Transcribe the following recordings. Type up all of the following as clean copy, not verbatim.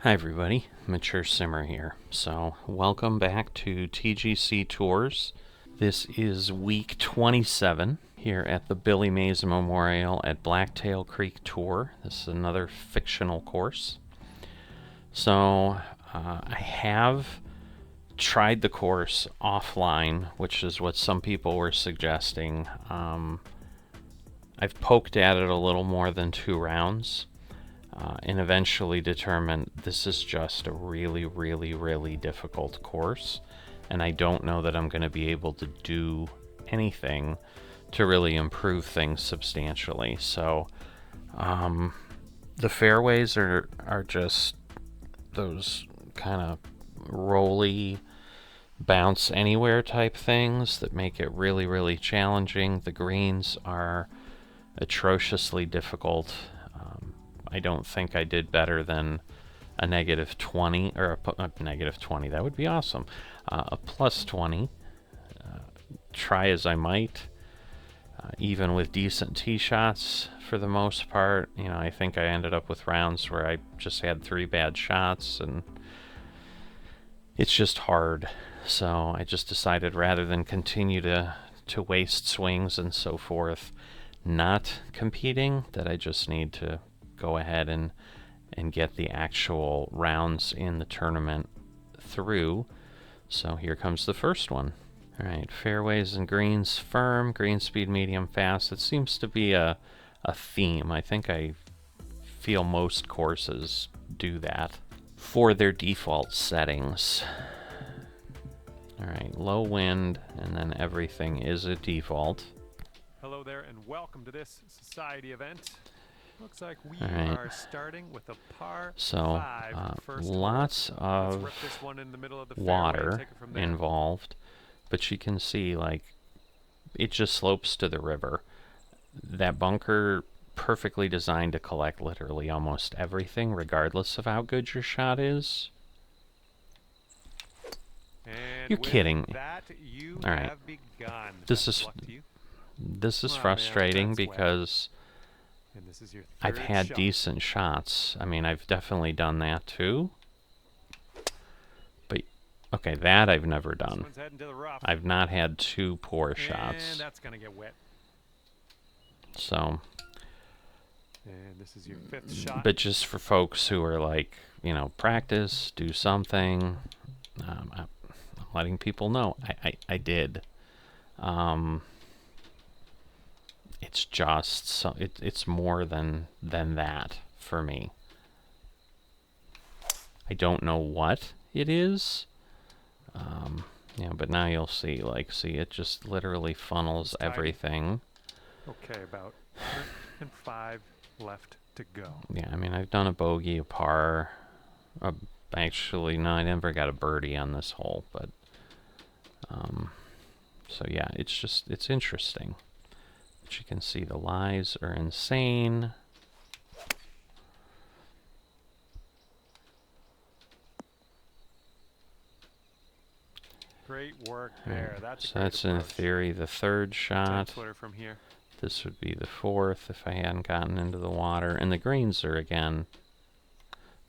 Hi everybody, Mature Simmer here. So, welcome back to TGC Tours. This is week 27 here at the Billy Mays Memorial at Blacktail Creek Tour. This is another fictional course. So, I have tried the course offline, which is what some people were suggesting. I've poked at it a little more than 2 rounds. And eventually determined this is just a really difficult course, and I don't know that I'm going to be able to do anything to really improve things substantially. So the fairways are just those kind of rolly bounce anywhere type things that make it really challenging. The greens are atrociously difficult. I don't think I did better than a -20, or a -20, that would be awesome. A +20, try as I might, even with decent tee shots for the most part. You know, I think I ended up with rounds where I just had 3 bad shots, and it's just hard. So I just decided rather than continue to waste swings and so forth, not competing, that I just need to go ahead and get the actual rounds in the tournament through. So here comes the first one. Alright, fairways and greens firm, green speed medium fast. It seems to be a theme. I think I feel most courses do that for their default settings. Alright, low wind, and then everything is a default. Hello there, and welcome to this society event. Looks like we are starting with a par 5 first lots of water of involved, but you can see like it just slopes to the river. That bunker perfectly designed to collect literally almost everything, regardless of how good your shot is. And you're kidding me. All right, this is frustrating because I've had decent shots. I mean, I've definitely done that too. But, okay, that I've never done. I've not had 2 poor shots. And that's gonna get wet. So, and this is your 5th shot. but just for folks who are like, you know, practice, do something, I'm letting people know. I did. It's just so it's more than that for me. I don't know what it is. Yeah, but now you'll see. Like, see, it just literally funnels everything. Okay, about 5 left to go. Yeah, I mean, I've done a bogey, a par. Actually, no, I never got a birdie on this hole, but so yeah, it's interesting. But you can see the lies are insane. Great work there. That's in theory the 3rd shot. From here. This would be the 4th if I hadn't gotten into the water. And the greens are, again,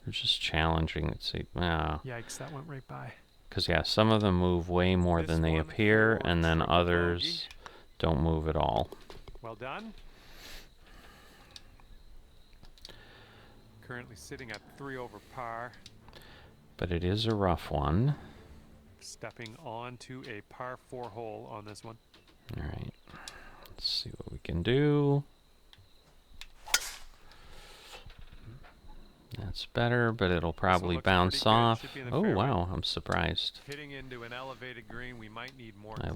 they're just challenging. Let's see. Yikes, that went right by. Because, yeah, some of them move way more than they appear, and then others don't move at all. Well done. Currently sitting at 3 over par. But it is a rough one. Stepping onto a par 4 hole on this one. All right. Let's see what we can do. That's better, but it'll probably bounce off. Oh, wow. I'm surprised. Hitting into an elevated green, we might need more. I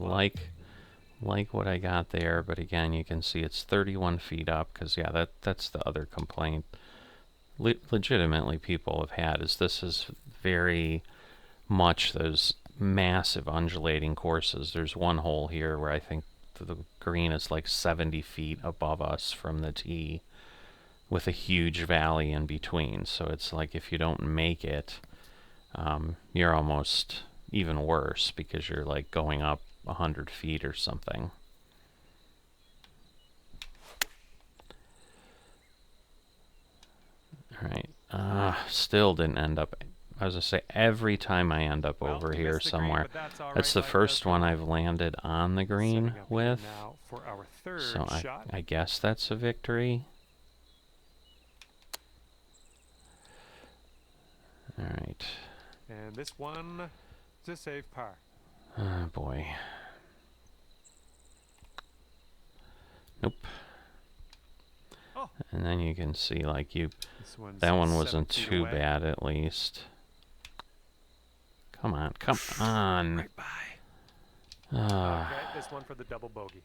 like what I got there, but again, you can see it's 31 feet up, because, yeah, that's the other complaint legitimately people have had, is this is very much those massive undulating courses. There's one hole here where I think the green is like 70 feet above us from the tee, with a huge valley in between. So it's like if you don't make it, you're almost even worse, because you're like going up 100 feet or something. All right. Still didn't end up. I was gonna say, every time I end up over here somewhere. That's the first one I've landed on the green with. So I guess that's a victory. Alright. And this one is a safe par. Oh boy. Nope. Oh. And then you can see, like, that one wasn't too bad, at least. Come on, come on. Right by. Okay, this one for the double bogey.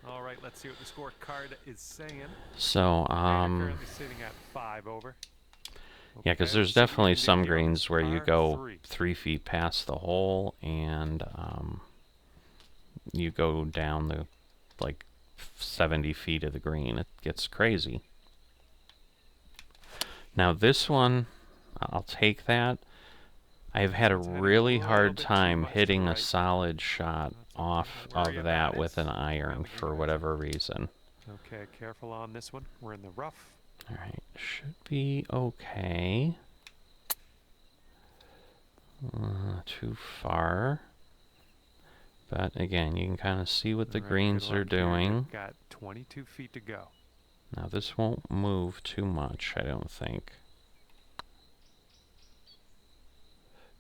All right, let's see what the scorecard is saying. So, currently sitting at 5 over. Yeah, because there's definitely some greens where you go 3 feet past the hole and you go down the, like, 70 feet of the green. It gets crazy. Now this one, I'll take that. I've had a really hard time hitting a solid shot off of that with an iron for whatever reason. Okay, careful on this one. We're in the rough. Alright, should be okay. Too far. But again, you can kind of see what the greens are doing. Got 22 feet to go. Now this won't move too much, I don't think.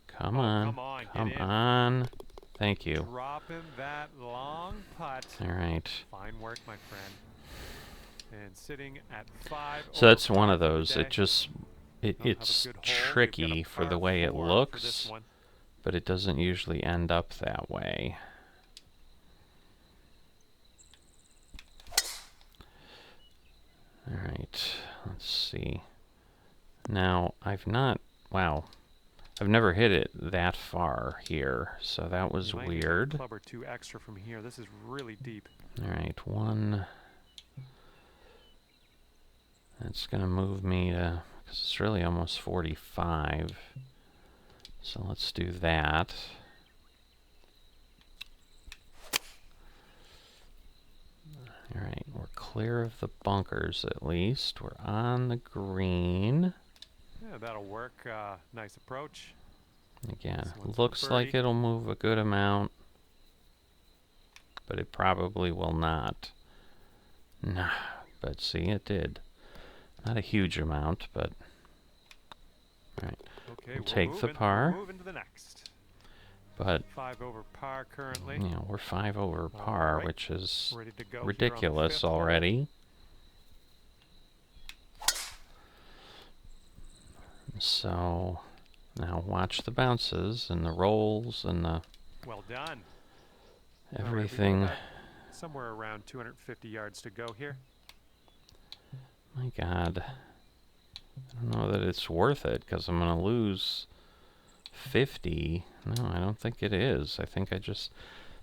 Come on. Come on. Thank you. Dropping that long putt. Alright. Fine work, my friend. And sitting at 5. So that's one of those. It's tricky for the way it looks, but it doesn't usually end up that way. Alright, let's see. Now, I've never hit it that far here, so that was weird. Club or 2 extra from here. This is really deep. Alright, one. That's gonna move me to, because it's really almost 45. So let's do that. Alright, we're clear of the bunkers at least. We're on the green. Yeah, that'll work. Nice approach. Again, looks like it'll move a good amount, but it probably will not. Nah, but see, it did. Not a huge amount, but alright. Okay, we'll take the par. We're moving to the next. But 5 over par currently. You know, we're 5 over par, which is ridiculous already. So now watch the bounces and the rolls and the everything. Right, somewhere around 250 yards to go here. My God, I don't know that it's worth it because I'm going to lose 50. No, I don't think it is. I think I just...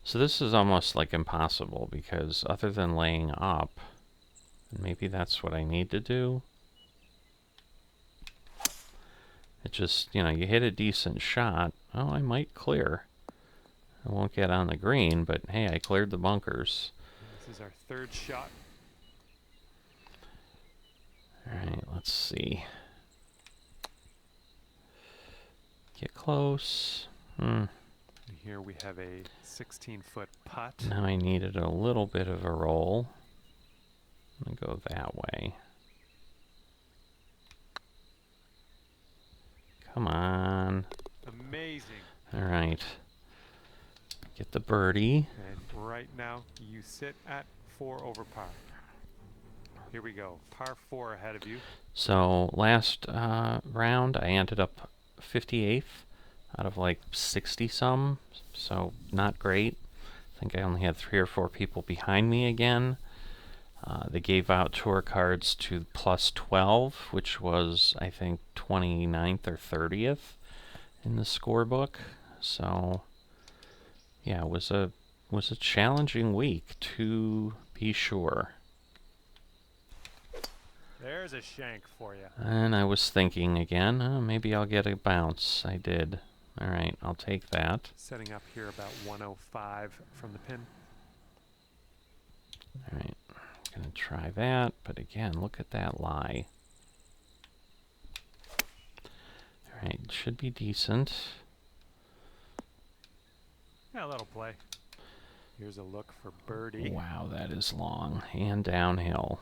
So this is almost like impossible because other than laying up, maybe that's what I need to do. It just, you know, you hit a decent shot. Oh, I might clear. I won't get on the green, but hey, I cleared the bunkers. This is our 3rd shot. Alright, let's see. Get close. Here we have a 16-foot putt. Now I needed a little bit of a roll. I'm going to go that way. Come on. Amazing. Alright. Get the birdie. And right now you sit at 4 over par. Here we go. Par 4 ahead of you. So last round I ended up 58th out of like 60 some. So not great. I think I only had 3 or 4 people behind me again. They gave out tour cards to plus 12, which was, I think, 29th or 30th in the scorebook. So, yeah, it was a challenging week, to be sure. There's a shank for you. And I was thinking again, oh, maybe I'll get a bounce. I did. All right, I'll take that. Setting up here about 105 from the pin. All right. Gonna try that, but again, look at that lie. should be decent. Yeah, that'll play. Here's a look for birdie. Wow, that is long. And downhill.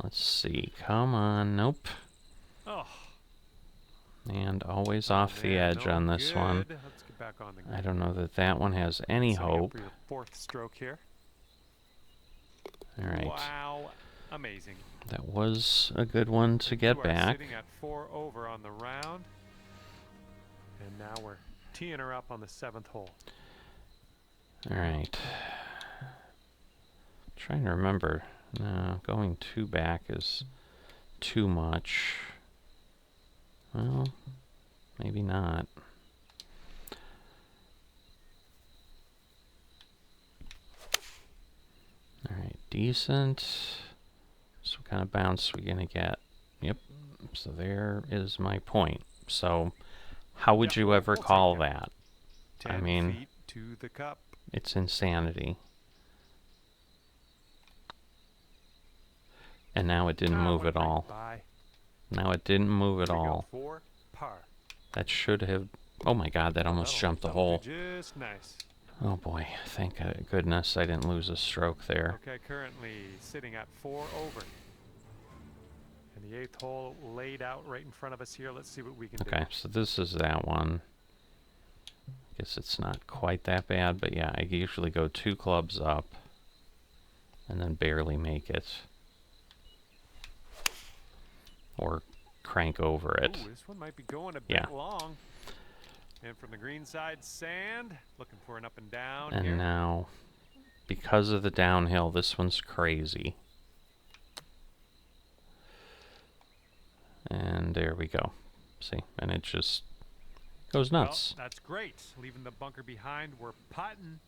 Let's see. Come on. Nope. Oh. And always off the edge on this one. Let's get back on the green. I don't know that that one has any hope. For your fourth stroke here. All right. Wow. Amazing. That was a good one to get back. Sitting at 4 over on the round. And now we're teeing her up on the 7th hole. All right. Trying to remember. No, going 2 back is too much. Well, maybe not. All right, decent. So what kind of bounce are we gonna get? Yep. So there is my point. So how would you ever call that? 10 I mean, feet to the cup. It's insanity. And now it didn't move at all. Now it didn't move at all. For par. That should have... Oh my god, that almost jumped the hole. Just nice. Oh boy, thank goodness I didn't lose a stroke there. Okay, currently sitting at 4 over. And the 8th hole laid out right in front of us here. Let's see what we can do. Okay, so this is that one. Guess it's not quite that bad, but yeah, I usually go 2 clubs up and then barely make it. Or crank over it. Ooh, this one might be going a bit long. And from the green side, sand. Looking for an up and down. And here. now, because of the downhill, this one's crazy. And there we go. See, and it just goes nuts. Well, that's great. Leaving the bunker behind, we're putting.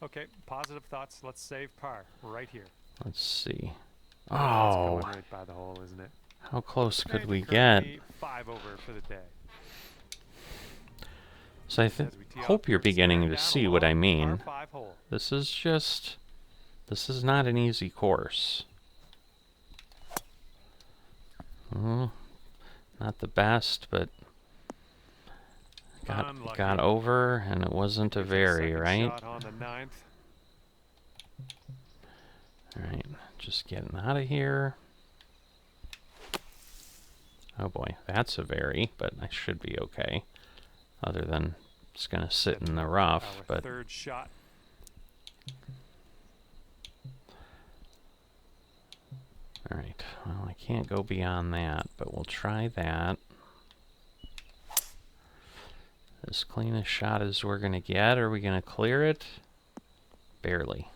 Okay, positive thoughts. Let's save par. We're right here. Let's see. Oh, Oh, it's going right by the hole, isn't it? how close could And we get? 5 over for the day. So I hope you're beginning to see what I mean. Par 5 hole. This is not an easy course. Not the best, but got over, and it wasn't a very, right? Shot on the 9th. Alright, just getting out of here. Oh boy, that's a very, but I should be okay. Other than it's gonna sit in the rough, but 3rd shot. alright, well I can't go beyond that, but we'll try that. As clean a shot as we're gonna get. Are we gonna clear it? Barely.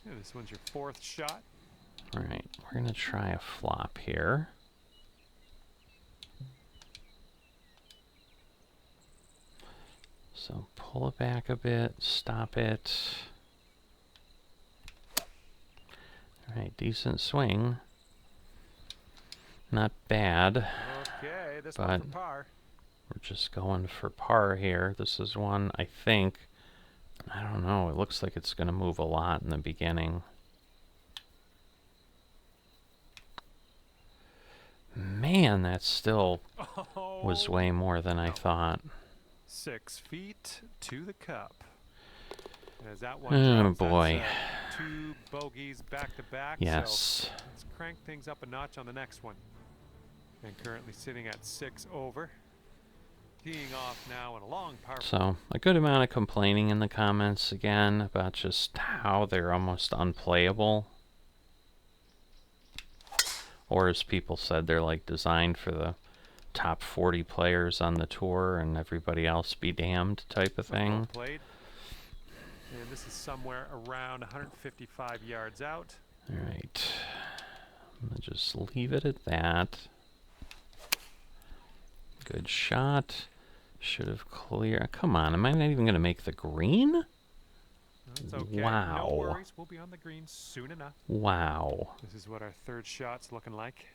Yeah, this one's your 4th shot. Alright, we're gonna try a flop here. So pull it back a bit, stop it. Alright, decent swing. Not bad. Okay, this but one for par. We're just going for par here. This is one, I think, I don't know, it looks like it's going to move a lot in the beginning. Man, that still was way more than I thought. 6 feet to the cup. As that one Oh drops, boy. That's, 2 bogeys back to back. Yes. So let's crank things up a notch on the next one. And currently sitting at 6 over. Teeing off now in a long par. So, a good amount of complaining in the comments again about just how they're almost unplayable. Or as people said, they're like designed for the top 40 players on the tour and everybody else be damned type of thing. Played. And this is somewhere around 155 yards out. Alright. I'm going to just leave it at that. Good shot. Should have cleared. Come on, am I not even going to make the green? That's okay. Wow. No worries. We'll be on the green soon enough. Wow. This is what our 3rd shot's looking like.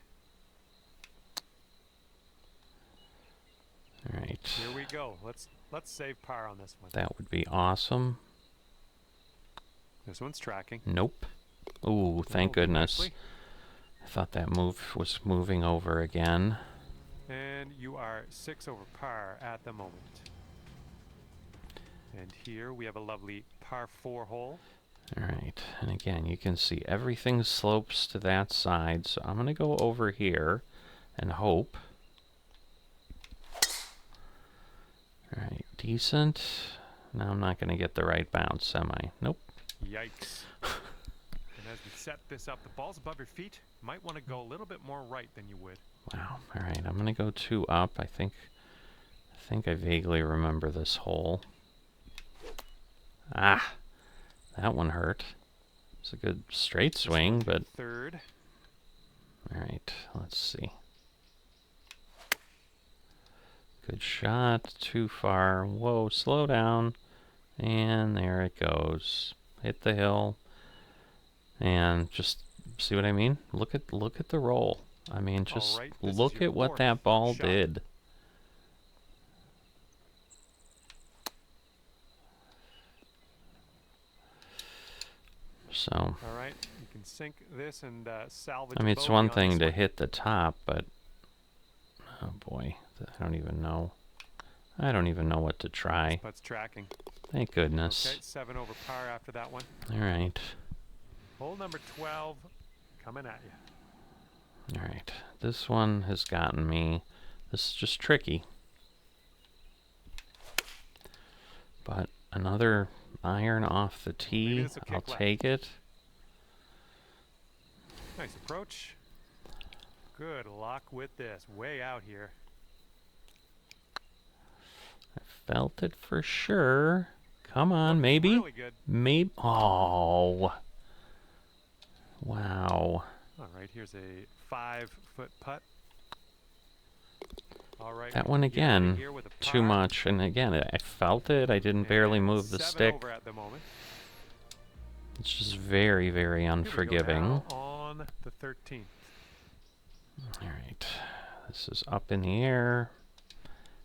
Alright. Here we go. Let's save par on this one. That would be awesome. This one's tracking. Nope. Ooh, thank goodness. Nicely. I thought that move was moving over again. And you are 6 over par at the moment. And here we have a lovely par 4 hole. Alright, and again, you can see everything slopes to that side, so I'm going to go over here and hope. Alright, decent. Now I'm not going to get the right bounce, am I? Nope. Yikes. And as we set this up, the ball's above your feet. Might want to go a little bit more right than you would. Wow. Alright, I'm going to go 2 up. I think I vaguely remember this hole. Ah! That one hurt. It's a good straight swing, but... Third. Alright, let's see. Good shot. Too far. Whoa, slow down. And there it goes. Hit the hill. And just see what I mean? Look at the roll. I mean, just look at what that ball did. So, all right, you can sink this and salvage. I mean, it's one thing to hit the top, but oh boy, I don't even know. I don't even know what to try. Put's tracking. Thank goodness. Okay, 7 over par after that one. All right. Hole number 12 coming at you. All right. This one has gotten me. This is just tricky. But another iron off the tee. I'll take it. Nice approach. Good luck with this. Way out here. I felt it for sure. Come on, maybe. Really good. Maybe. Oh. Wow. All right, here's a 5-foot putt. All right. That one again, too much. And again, I felt it. I didn't barely move the stick. Over at the moment. It's just very, very unforgiving. On the 13th. All right. This is up in the air.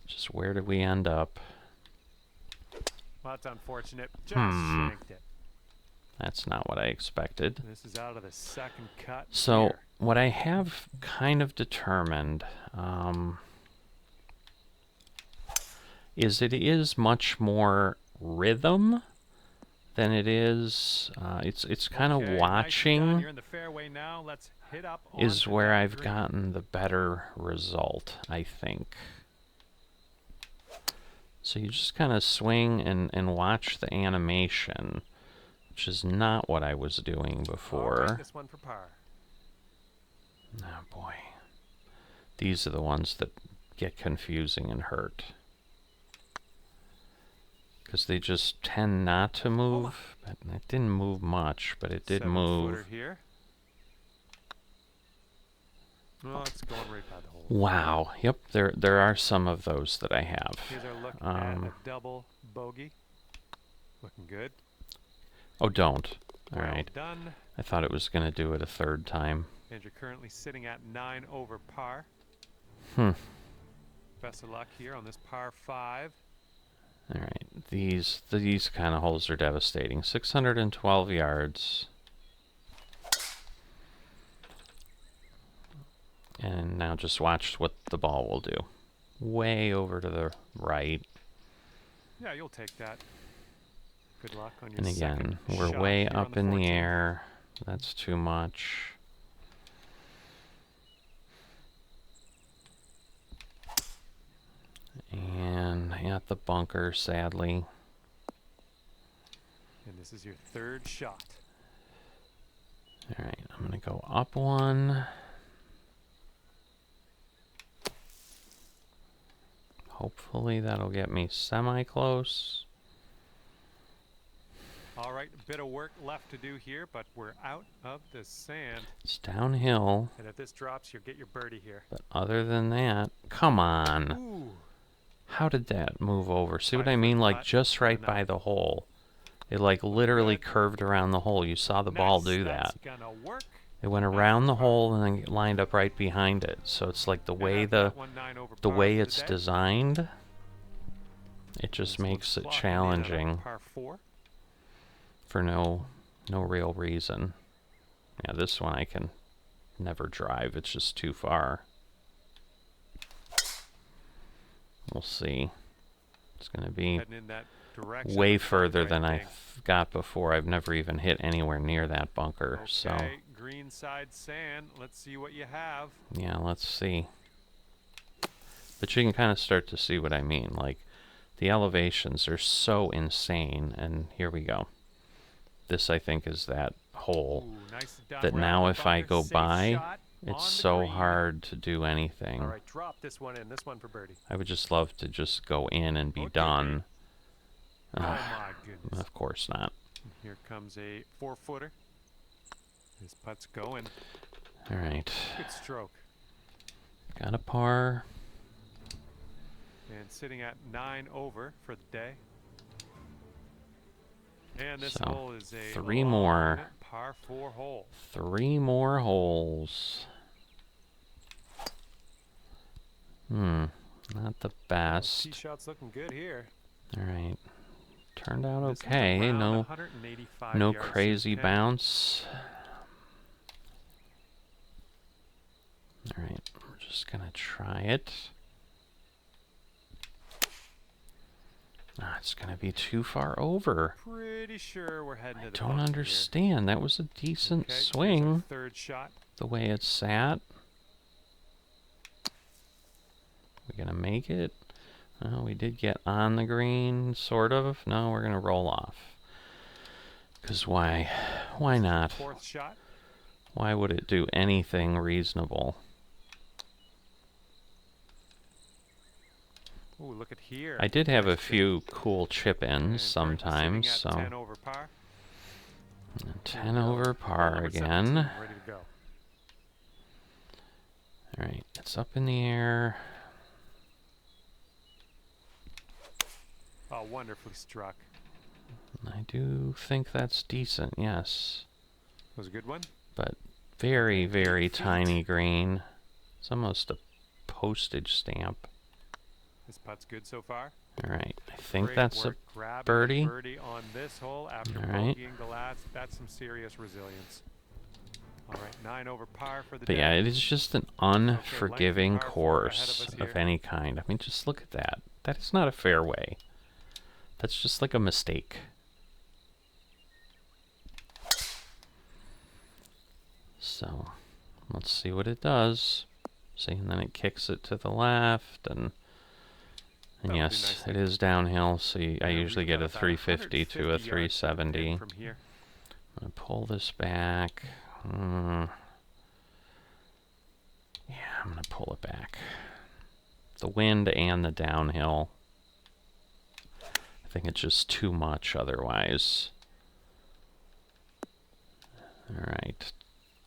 Just where did we end up? Well, that's unfortunate. Just shanked it. That's not what I expected. This is out of the second cut. So here. What I have kind of determined is it is much more rhythm than it is. It's kind of watching. You're in the fairway now. Let's hit up is where I've gotten the better result, I think. So you just kind of swing and watch the animation, which is not what I was doing before. Right, this one for par. Oh boy. These are the ones that get confusing and hurt. Because they just tend not to move. But it didn't move much, but it did move. Here. Oh, it's going right by the hole. Wow. Yep, there are some of those that I have. Here's our look at a double bogey. Looking good. Oh, don't. All well right. Done. I thought it was going to do it a third time. And you're currently sitting at 9 over par. Best of luck here on this par 5. All right. These kind of holes are devastating. 612 yards. And now just watch what the ball will do. Way over to the right. Yeah, you'll take that. Good luck on your And again, second we're shot way here up on the in the 14th. air. That's too much. And at the bunker, sadly. And this is your third shot. All right, I'm going to go up one. Hopefully that'll get me semi-close. All right, a bit of work left to do here, but we're out of the sand. It's downhill. And if this drops, you'll get your birdie here. But other than that, come on. Ooh. How did that move over? See what I mean? Like just right by the hole. It like literally curved around the hole. You saw the ball do that. Gonna work. It went around the hole and then lined up right behind it. So it's like the way the way it's designed, it just makes it challenging for no real reason. Yeah, this one I can never drive. It's just too far. We'll see. It's going to be Heading in that direction. way Looks further right than I thing. got before. I've never even hit anywhere near that bunker. Okay, So green side sand. Let's see what you have. yeah, let's see. But you can kind of start to see what I mean. Like, the elevations are so insane. And here we go. This, I think, is that hole Ooh, nice done. that We're out now of the if I bunker. go Safe by, shot on it's the so green. hard to do anything. All right, drop this one in. This one for birdie. I would just love to just go in and be Okay, done. Oh my goodness. Of course not. Here comes a 4-footer. His putt's going. All right. Good stroke. Got a par. And sitting at 9 over for the day. And this So, hole is a 3 more. long par 4 hole. 3 more holes. Not the Tee best. shot's looking good here. All right. Turned out This is okay. around No 185 no yards crazy to 10. bounce. All right. We're just going to try it. It's going to be too far over. Pretty sure we're heading I to the don't bunker understand. That was a here. decent Okay, here's our swing, third shot. the way it sat. We going to make it? We did get on the green, sort of. No, we're going to roll off. Because why? Why not? Fourth shot. Why would it do anything reasonable? Ooh, look at here. I did have a Nice chip. few cool chip ins And currently sometimes, sitting at so 10 over par. 10 over Hole par number again. 17, ready to go. Alright, it's up in the air. Oh, wonderfully struck. I do think that's decent, yes. Was a good one. But very, very 8 feet. tiny green. It's almost a postage stamp. This putt's good so far. Alright, I think Great that's work a grabbing birdie. birdie on this hole after All right. bogeying the last. That's some serious resilience. All right, 9 over par for the But day. yeah, it is just an unforgiving par 4 ahead of course us of here. any kind. I mean, just look at that. That is not a fairway. That's just like a mistake. So, let's see what it does. See, and then it kicks it to the left, and That'll do yes, nicely. it is downhill, so I And usually we've get got a about 350 to a 150 yards to the pin 370. from here. I'm going to pull this back. Yeah, I'm going to pull it back. The wind and the downhill. I think it's just too much otherwise. Alright.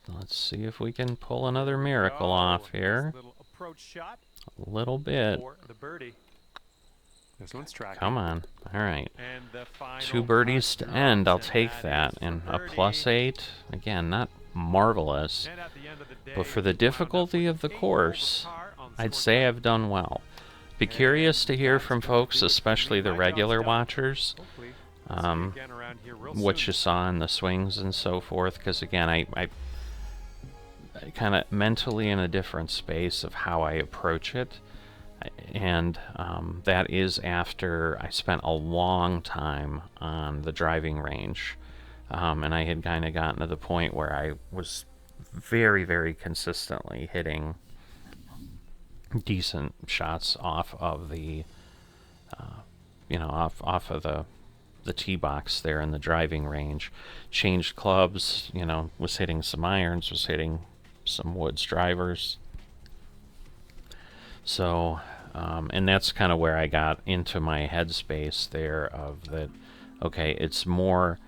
Let's see if we can pull another miracle off Nice here. little approach shot A little bit. for the birdie. This one's tracking. Come on. Alright. And the final 2 birdies putt to end. I'll drops, take and that. is And for a birdie. +8. Again, not marvelous. And at the end of the day, But for the we wound up difficulty with of the 8 over course, par on the I'd scorecard. say I've done well. Be And curious to hear that's from gonna folks, do it for me. especially the My job's regular done. watchers, Hopefully, we'll see you again around here real what soon. you saw in the swings and so forth. Because again, I kind of mentally in a different space of how I approach it. And that is after I spent a long time on the driving range. And I had kind of gotten to the point where I was very, very consistently hitting decent shots off of the, off of the tee box there in the driving range. Changed clubs, was hitting some irons, was hitting some woods drivers. So, and that's kind of where I got into my headspace there of that, okay, it's more,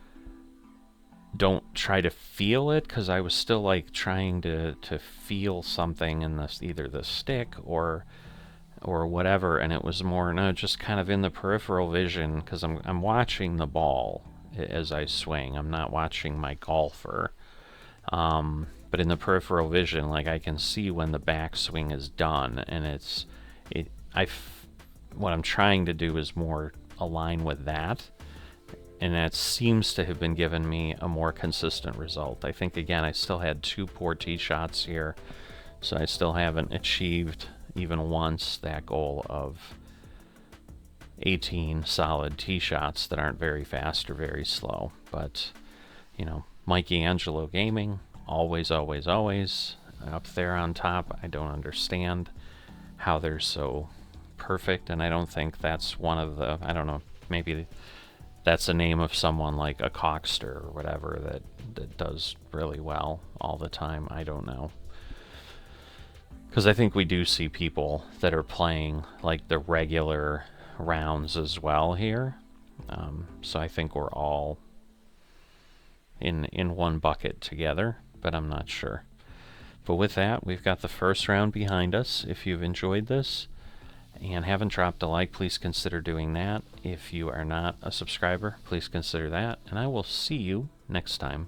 don't try to feel it, because I was still like trying to feel something in this, either the stick or whatever, and it was more, no, just kind of in the peripheral vision, because I'm watching the ball as I swing. I'm not watching my golfer. But in the peripheral vision, like I can see when the backswing is done, and what I'm trying to do is more align with that. and that seems to have been giving me a more consistent result. I think, again, I still had 2 poor tee shots here, so I still haven't achieved even once that goal of 18 solid tee shots that aren't very fast or very slow. But, you know, Mikey Angelo Gaming, always, always, always up there on top. I don't understand how they're so perfect, and I don't think that's one of the, I don't know, maybe that's the name of someone like a Cockster or whatever that does really well all the time. I don't know. Because I think we do see people that are playing like the regular rounds as well here. So I think we're all in one bucket together, but I'm not sure. But with that, we've got the first round behind us. If you've enjoyed this and haven't dropped a like, please consider doing that. If you are not a subscriber, please consider that. And I will see you next time.